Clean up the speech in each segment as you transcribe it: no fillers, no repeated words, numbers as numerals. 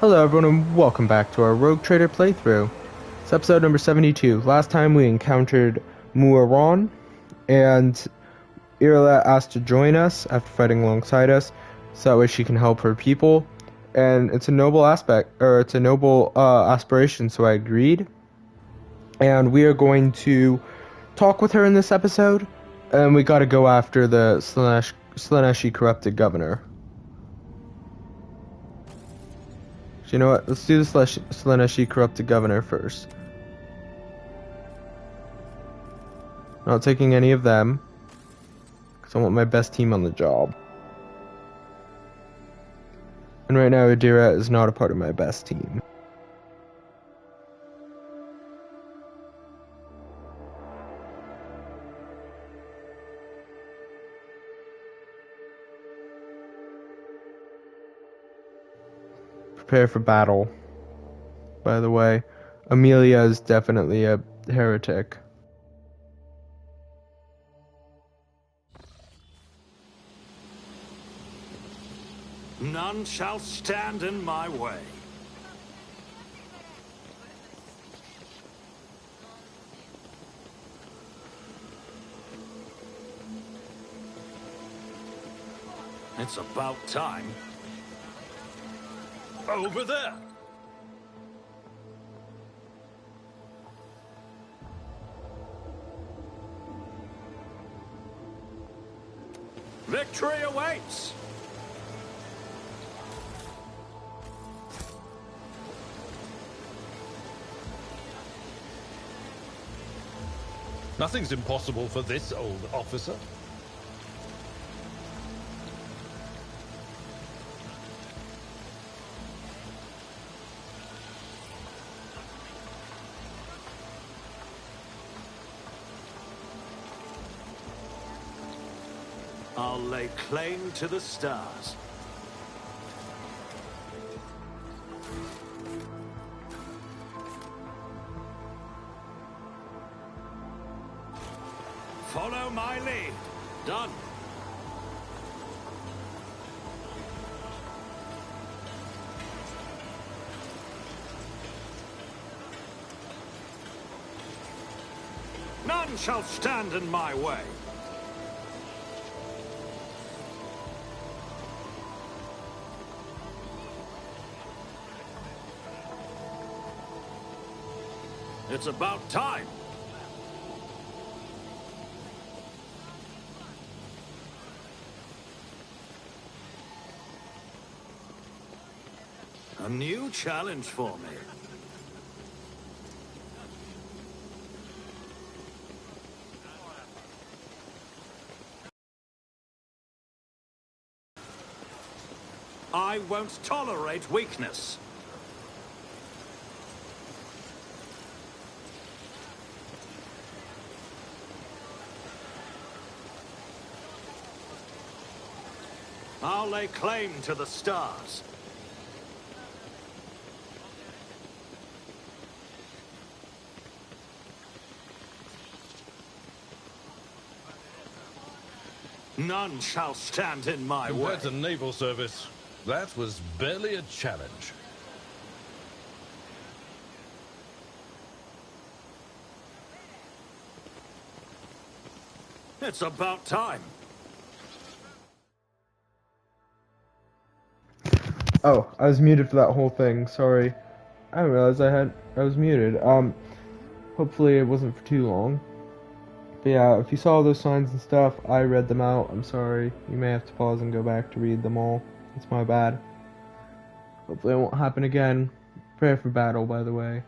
Hello everyone and welcome back to our Rogue Trader playthrough. It's episode number 72. Last time we encountered Muaron, and Irla asked to join us after fighting alongside us, so that way she can help her people. And it's a noble aspiration, so I agreed. And we are going to talk with her in this episode, and we gotta go after the Slaaneshi corrupted governor. You know what? Let's do the Slaaneshi corrupted governor first. Not taking any of them, because I want my best team on the job. And right now, Adira is not a part of my best team. Prepare for battle. By the way, Amelia is definitely a heretic. None shall stand in my way. It's about time. Over there! Victory awaits! Nothing's impossible for this old officer. I'll lay claim to the stars. Follow my lead. Done. None shall stand in my way. It's about time. A new challenge for me. I won't tolerate weakness. I'll lay claim to the stars. None shall stand in my way. Compared to naval service, that was barely a challenge. It's about time. Oh, I was muted for that whole thing. Sorry, I didn't realize I was muted. Hopefully it wasn't for too long. But yeah, if you saw those signs and stuff, I read them out. I'm sorry. You may have to pause and go back to read them all. It's my bad. Hopefully it won't happen again. Prepare for battle, by the way.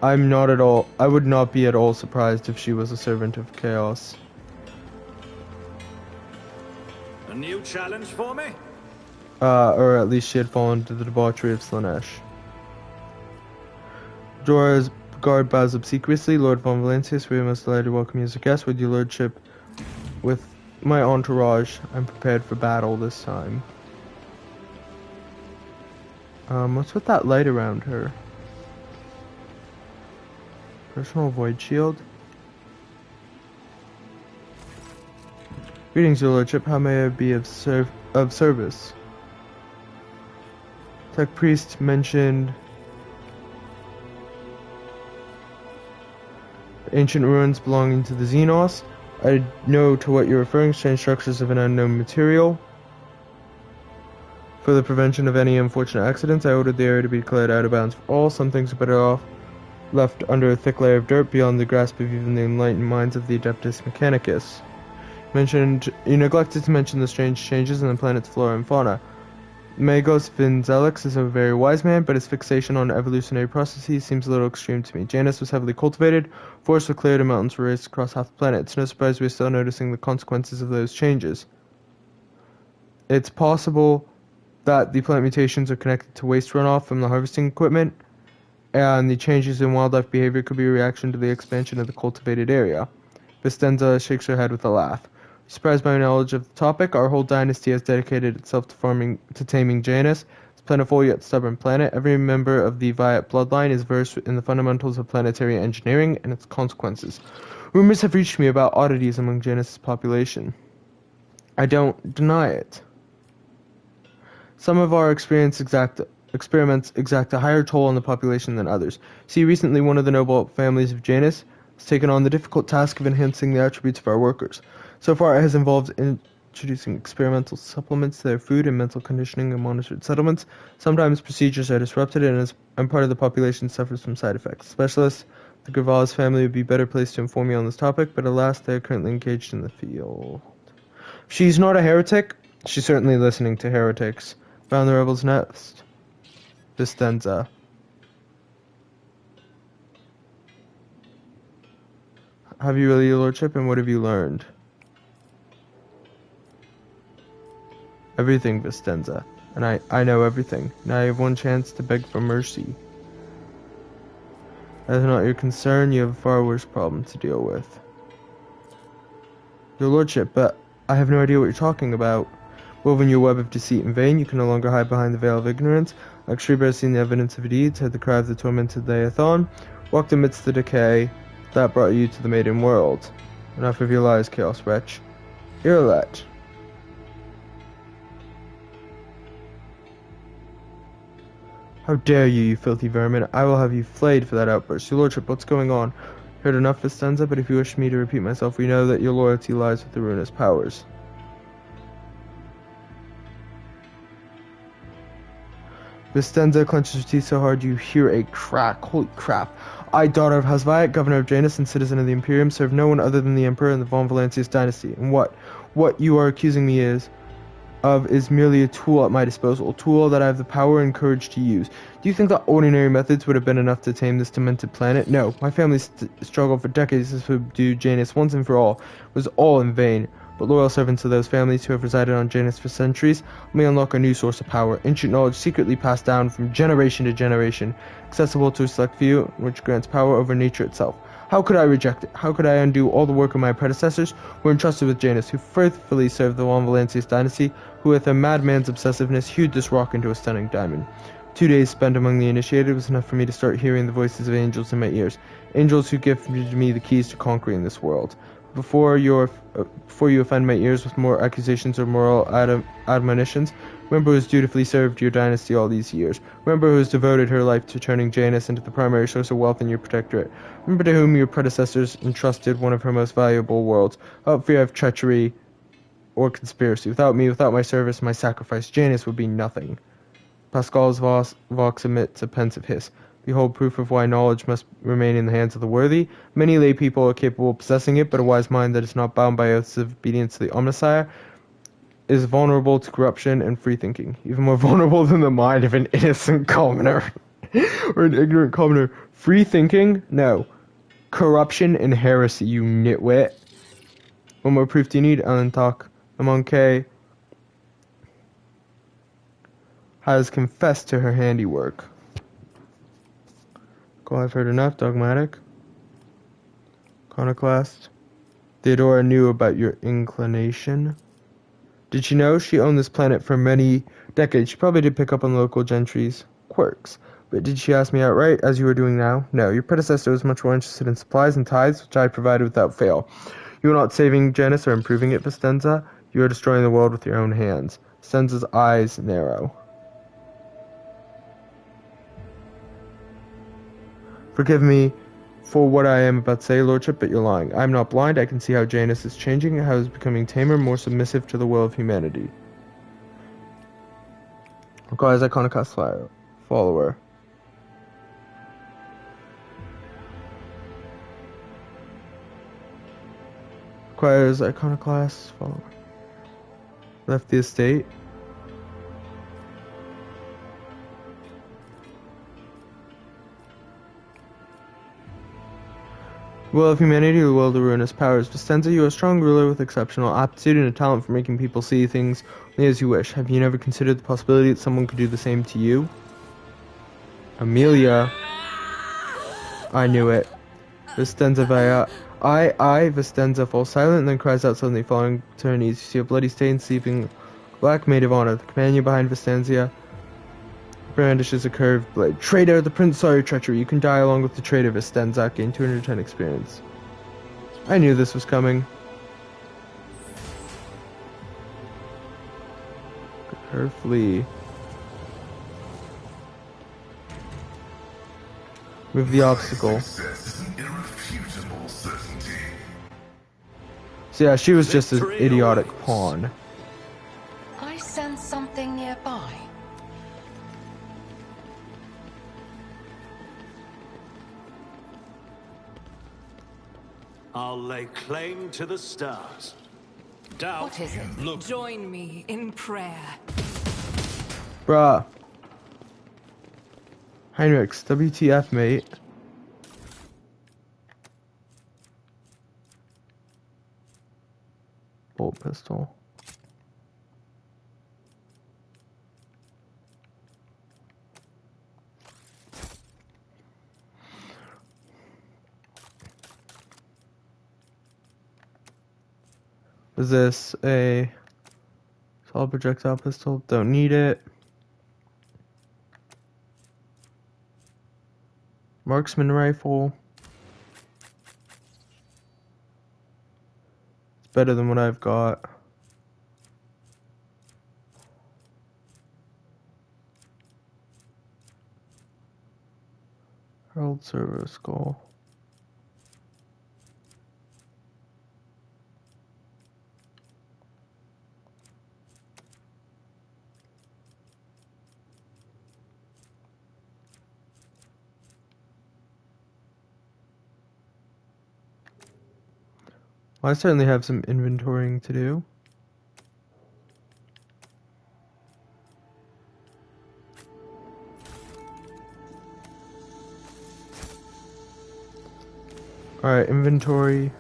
I would not be at all surprised if she was a servant of chaos. A new challenge for me? Or at least she had fallen to the debauchery of Slaanesh. Jorah's guard bows obsequiously. Lord von Valancius, we are most delighted to welcome you as a guest. With your lordship, with my entourage, I'm prepared for battle this time. What's with that light around her? Personal void shield? Greetings, your lordship. How may I be of service? Tech priest mentioned ancient ruins belonging to the Xenos. I know to what you're referring, strange structures of an unknown material. For the prevention of any unfortunate accidents, I ordered the area to be declared out of bounds for all. Some things are better off left under a thick layer of dirt beyond the grasp of even the enlightened minds of the Adeptus Mechanicus. You neglected to mention the strange changes in the planet's flora and fauna. Magos Vinzelix is a very wise man, but his fixation on evolutionary processes seems a little extreme to me. Janus was heavily cultivated, forests were cleared, and mountains were raised across half the planet. It's no surprise we're still noticing the consequences of those changes. It's possible that the plant mutations are connected to waste runoff from the harvesting equipment, and the changes in wildlife behavior could be a reaction to the expansion of the cultivated area. Vistenza shakes her head with a laugh. Surprised by my knowledge of the topic, our whole dynasty has dedicated itself to taming Janus. It's a plentiful yet stubborn planet. Every member of the Viat bloodline is versed in the fundamentals of planetary engineering and its consequences. Rumors have reached me about oddities among Janus' population. I don't deny it. Some of our experiments exact a higher toll on the population than others. See, recently one of the noble families of Janus has taken on the difficult task of enhancing the attributes of our workers. So far, it has involved introducing experimental supplements to their food and mental conditioning in monitored settlements. Sometimes procedures are disrupted, and part of the population suffers from side effects. Specialists, the Gravales family, would be better placed to inform me on this topic, but alas, they are currently engaged in the field. She's not a heretic. She's certainly listening to heretics. Found the rebel's nest. Vistenza. Have you really, your lordship, and what have you learned? Everything, Vistenza. And I know everything. Now I have one chance to beg for mercy. That is not your concern. You have a far worse problem to deal with. Your lordship, but I have no idea what you're talking about. Woven your web of deceit in vain, you can no longer hide behind the veil of ignorance. Like Shriba has seen the evidence of deeds, heard the cry of the tormented Leathon, walked amidst the decay that brought you to the maiden world. Enough of your lies, Chaos Wretch. Irlet. How dare you, you filthy vermin. I will have you flayed for that outburst. Your lordship, what's going on? Heard enough, Vistenza, but if you wish me to repeat myself, we know that your loyalty lies with the ruinous powers. Vistenza clenches her teeth so hard you hear a crack. Holy crap. I, daughter of Hasviat, governor of Janus and citizen of the Imperium, serve no one other than the Emperor and the von Valancius Dynasty. And what you are accusing me is merely a tool at my disposal, a tool that I have the power and courage to use. Do you think that ordinary methods would have been enough to tame this demented planet? No, my family's struggle for decades to subdue Janus once and for all was all in vain. But loyal servants of those families who have resided on Janus for centuries may unlock a new source of power, ancient knowledge secretly passed down from generation to generation, accessible to a select few, which grants power over nature itself. How could I reject it? How could I undo all the work of my predecessors who were entrusted with Janus, who faithfully served the von Valancius Dynasty, who with a madman's obsessiveness hewed this rock into a stunning diamond? 2 days spent among the initiated was enough for me to start hearing the voices of angels in my ears, angels who gifted me the keys to conquering this world. Before you offend my ears with more accusations or moral admonitions, remember who has dutifully served your dynasty all these years. Remember who has devoted her life to turning Janus into the primary source of wealth in your protectorate. Remember to whom your predecessors entrusted one of her most valuable worlds, without fear of treachery or conspiracy. Without me, without my service, my sacrifice, Janus would be nothing. Pascal's vox emits a pensive hiss. Behold proof of why knowledge must remain in the hands of the worthy. Many lay people are capable of possessing it, but a wise mind that is not bound by oaths of obedience to the Omnissiah is vulnerable to corruption and free thinking, even more vulnerable than the mind of an innocent commoner or an ignorant commoner. Free thinking? No. Corruption and heresy, you nitwit. What more proof do you need, Alentok? The Monkey has confessed to her handiwork. I've heard enough. Dogmatic. Iconoclast. Theodora knew about your inclination. Did she know? She owned this planet for many decades. She probably did pick up on local gentry's quirks. But did she ask me outright, as you are doing now? No, your predecessor was much more interested in supplies and tithes, which I provided without fail. You are not saving Janus or improving it, Vistenza. You are destroying the world with your own hands. Vistenza's eyes narrow. Forgive me for what I am about to say, Lordship, but you're lying. I am not blind. I can see how Janus is changing, how he's becoming tamer, more submissive to the will of humanity. Requires Iconoclast follower. Requires Iconoclast follower. Left the estate. Will of humanity, the will of the ruinous powers. Vistenza, you are a strong ruler with exceptional aptitude and a talent for making people see things only as you wish. Have you never considered the possibility that someone could do the same to you? Amelia. I knew it. Vistenza Vistenza falls silent and then cries out suddenly, falling to her knees. You see a bloody stain seeping black maid of honor. The companion behind Vistenza brandishes a curved blade. Traitor, the prince saw your treachery. You can die along with the traitor, Vistenza. Gain 210 experience. I knew this was coming. Let her flee. Move the obstacle. So yeah, she was just an idiotic pawn. I sense something nearby. I'll lay claim to the stars. Doubt. What is it? Look, Join me in prayer. Bruh. Heinrichs, WTF, mate. Bolt pistol. Is this a solid projectile pistol? Don't need it. Marksman rifle. It's better than what I've got. Herald servo skull. Well, I certainly have some inventorying to do. Alright, inventory.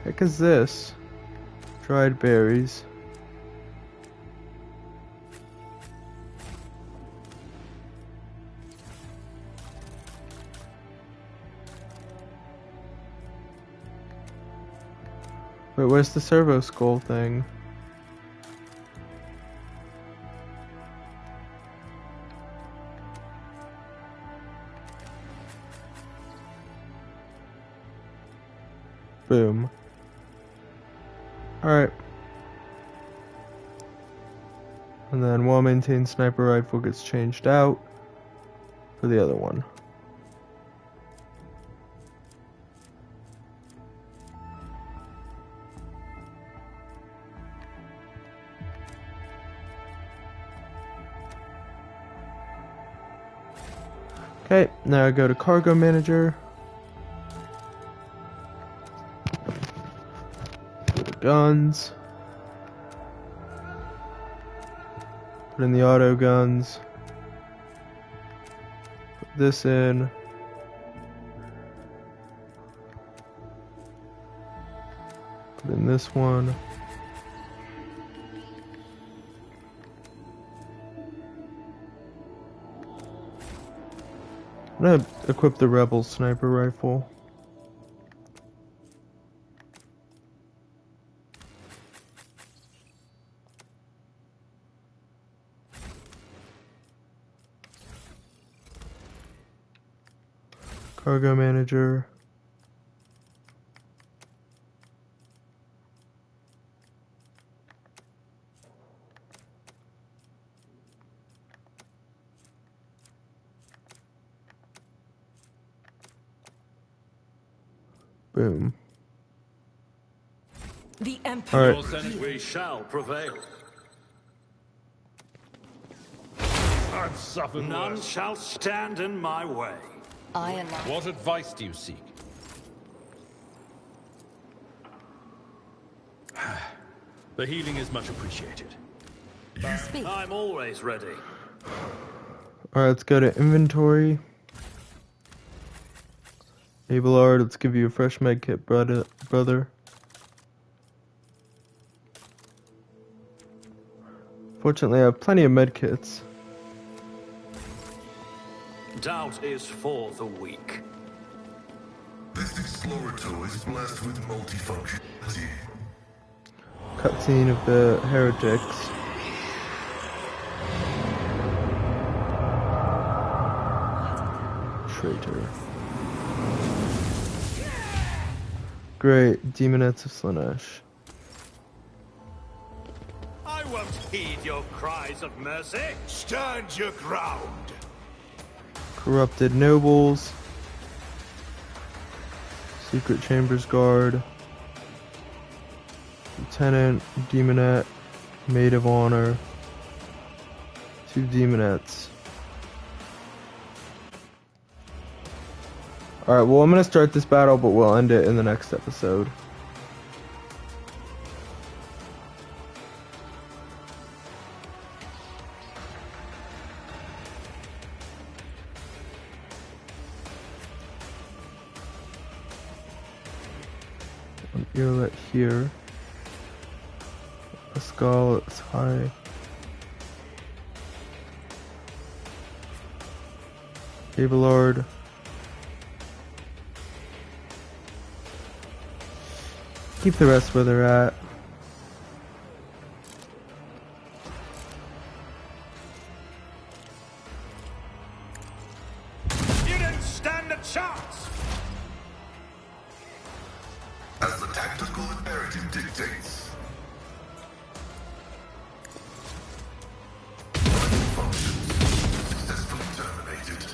Heck is this? Dried berries. Wait, where's the servo skull thing? Boom. Alright. And then well-maintained sniper rifle gets changed out for the other one. Okay, now I go to cargo manager. Go to guns. Put in the auto guns. Put this in. Put in this one. I'm gonna equip the rebel sniper rifle. Cargo manager. Boom. The Emperor. All right. We shall prevail. I've suffered None worse. shall stand in my way. I announce. What advice do you seek? The healing is much appreciated. Speak. I'm always ready. Alright, let's go to inventory. Abelard, let's give you a fresh med kit, brother. Fortunately, I have plenty of med kits. Doubt is for the weak. This explorator is blessed with multifunctionality. Cutscene of the heretics. Traitor. Great, Demonettes of Slanesh. I won't heed your cries of mercy. Stand your ground! Corrupted nobles. Secret Chambers Guard. Lieutenant, Demonette, Maid of Honor. 2 Demonettes. Alright, well I'm gonna start this battle, but we'll end it in the next episode. An earlet here. A skull is high. Abelard. Keep the rest where they're at. You didn't stand a chance. As the tactical imperative dictates. Functions successfully terminated.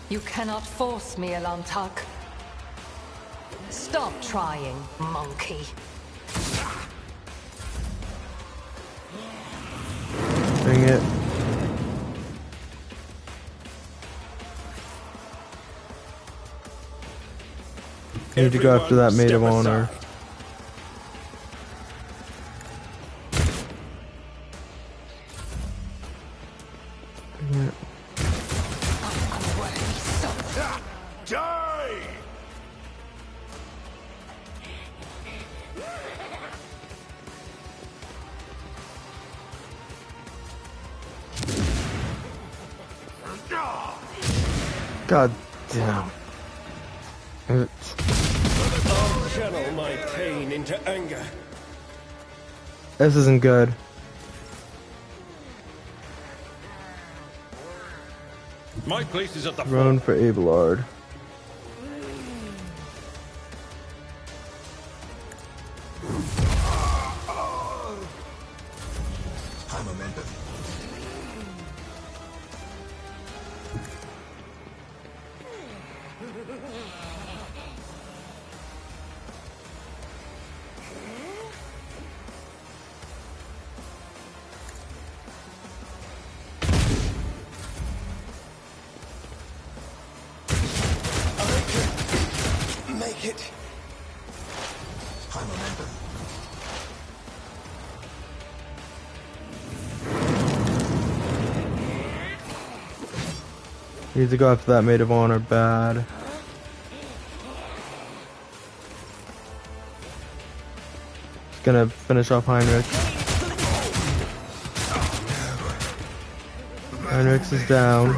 You cannot force me, Elantak. Stop trying, monkey. Bring it. Need to go after that Maid of Honor. Bring it. Die! God damn. It. I'll channel my pain into anger. This isn't good. My place is at the Throne front. for Abelard. I'm a member. Make it. I'm a member. Need to go after that Maid of Honor bad. gonna finish off Heinrich. Heinrich is down.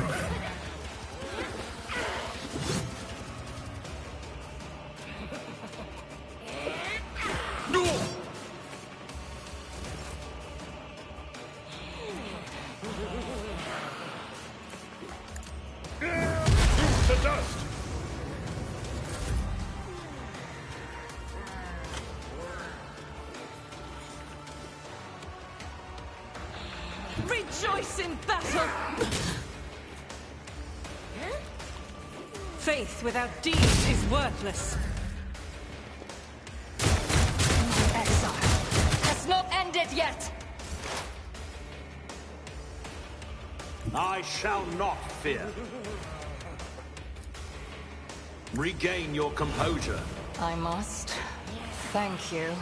To dust! Rejoice in battle! Faith without deeds is worthless. My exile has not ended yet! I shall not fear. Regain your composure. I must. Thank you.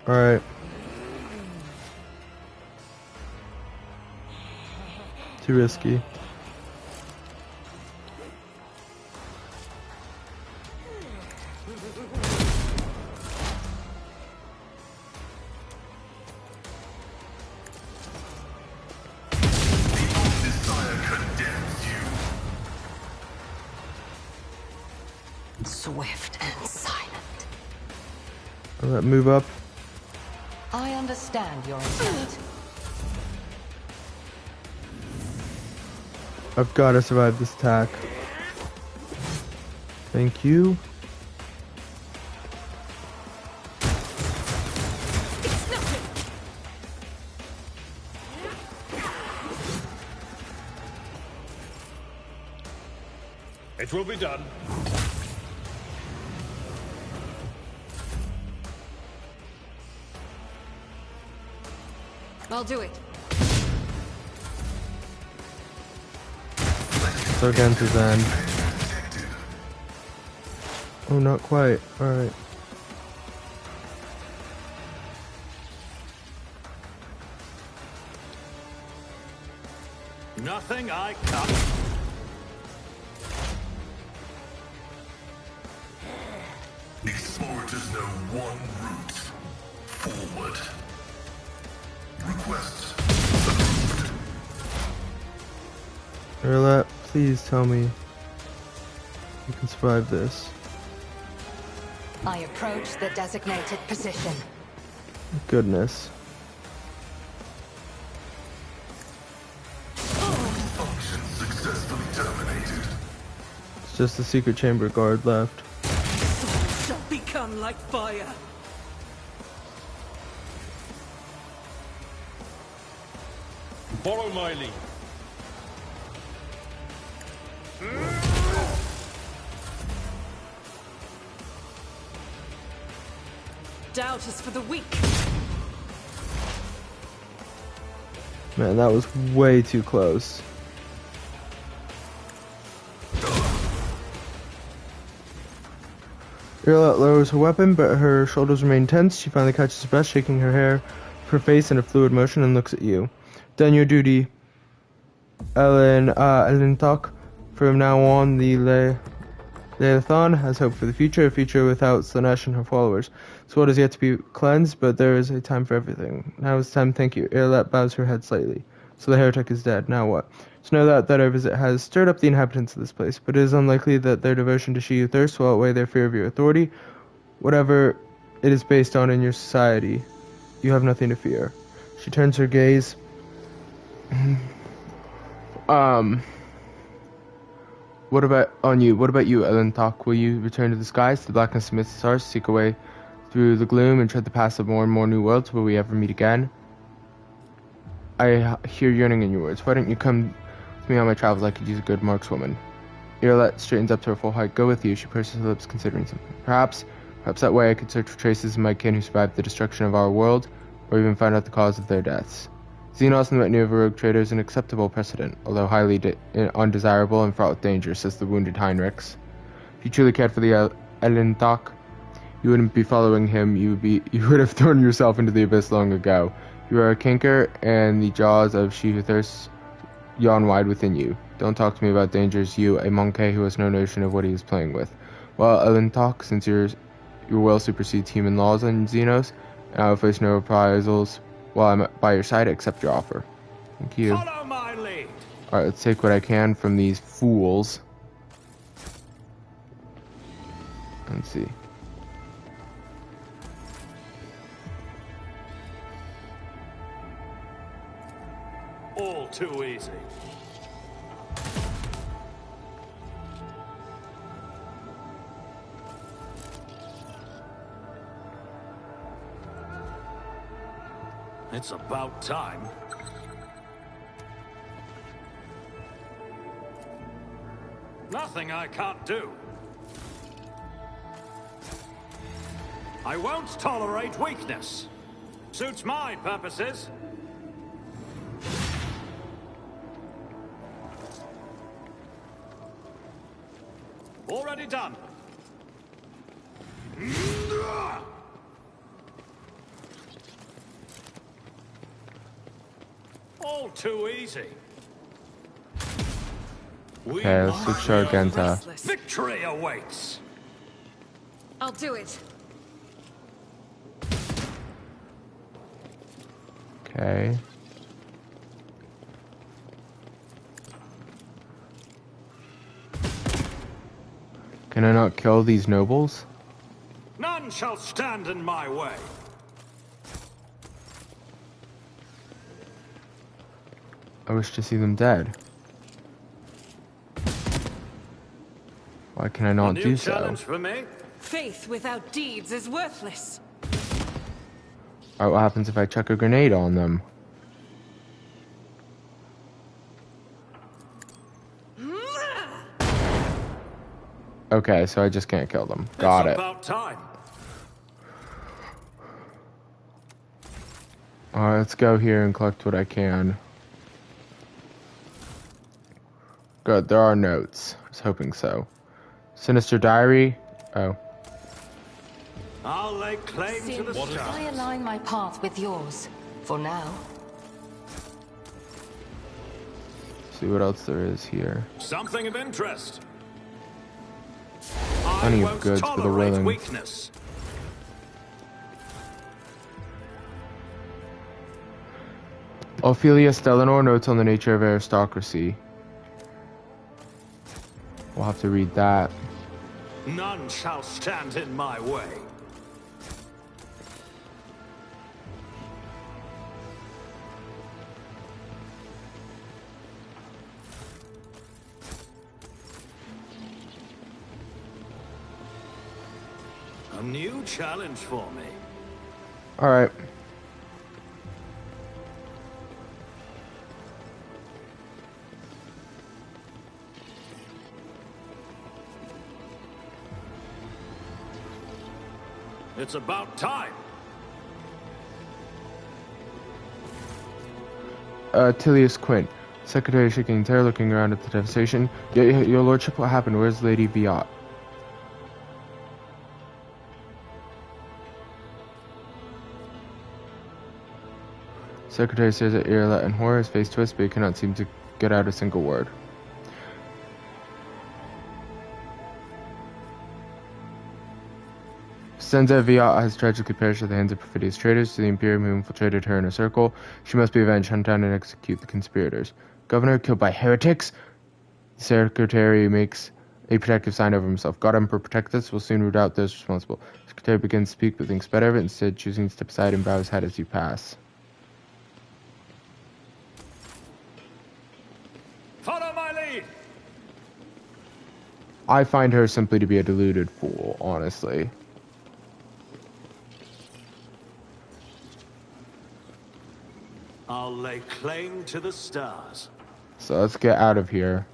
Alright. Too risky. Desire condemns you. Swift and silent. Alright, move up. I understand your intent. I've got to survive this attack. Thank you. It's nothing! It will be done. I'll do it. So against his end. Oh, not quite. Alright. Nothing I cut. Explorers know one route. Forward. Requests approved. Erlet, please tell me you can survive this. I approach the designated position. Goodness. Function successfully terminated. It's just the secret chamber guard left. Souls shall become like fire. Follow my lead. Doubt is for the weak. Man, that was way too close. Irla lowers her weapon, but her shoulders remain tense. She finally catches her breath, shaking her hair, her face in a fluid motion, and looks at you. Done your duty, Elentok. From now on, the Leathon has hope for the future, a future without Slanesh and her followers. So what is yet to be cleansed, but there is a time for everything. Now is the time, thank you. Irlet bows her head slightly. So the heretic is dead. Now what? So know that our visit has stirred up the inhabitants of this place, but it is unlikely that their devotion to she who thirsts will outweigh their fear of your authority. Whatever it is based on in your society, you have nothing to fear. She turns her gaze. What about you, Elentok? Will you return to the skies, to the blackness amidst the stars, seek a way through the gloom, and tread the paths of more and more new worlds? Will we ever meet again? I hear yearning in your words. Why don't you come with me on my travels? I could use a good markswoman. Irlet straightens up to her full height. Go with you. She purses her lips, considering something. Perhaps that way I could search for traces of my kin who survived the destruction of our world, or even find out the cause of their deaths. Xenos and the retinue of a rogue trader is an acceptable precedent, although highly undesirable and fraught with danger, says the wounded Heinrichs. If you truly cared for the Elentok, you wouldn't be following him. You would have thrown yourself into the abyss long ago. You are a canker, and the jaws of she who thirsts yawn wide within you. Don't talk to me about dangers, you, a monkey who has no notion of what he is playing with. Well, Elentok, since your Your will supersedes human laws on Xenos, and I will face no reprisals while I'm by your side. Accept your offer. Thank you. Follow my lead. Alright, let's take what I can from these fools. Let's see. All too easy. It's about time. Nothing I can't do. I won't tolerate weakness. Suits my purposes. Already done. All too easy. Okay, let's switch to Argenta. Victory awaits. I'll do it. Okay. Can I not kill these nobles? None shall stand in my way. I wish to see them dead. Why can I A not new do so? challenge for me? Faith without deeds is worthless. Alright, what happens if I chuck a grenade on them? Okay, so I just can't kill them. Got It's it. about time. Alright, let's go here and collect what I can. Good, there are notes. I was hoping so. Sinister Diary? Oh. I'll lay claim to the I stars. align my path with yours. For now. See what else there is here. Something of interest. Plenty I of won't goods for the tolerate willing. weakness. Ophelia Stellanor notes on the nature of aristocracy. We'll have to read that. None shall stand in my way. A new challenge for me. Alright. It's about time. Tilius Quint. Secretary shaking terror, looking around at the devastation. Your lordship, what happened? Where's Lady Viat? Secretary stares at Irla in horror, his face twists, but he cannot seem to get out a single word. Senza Viat has tragically perished at the hands of perfidious traitors to the Imperium who infiltrated her inner circle. She must be avenged, hunt down and execute the conspirators. Governor killed by heretics? The Secretary makes a protective sign over himself. God Emperor, protect us. We'll soon root out those responsible. The Secretary begins to speak, but thinks better of it, instead choosing to step aside and bow his head as you pass. Follow my lead. I find her simply to be a deluded fool, honestly. I'll lay claim to the stars. So let's get out of here.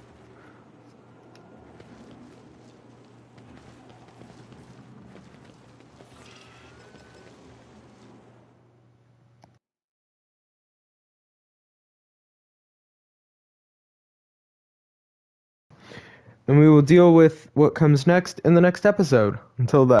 And we will deal with what comes next in the next episode. Until then.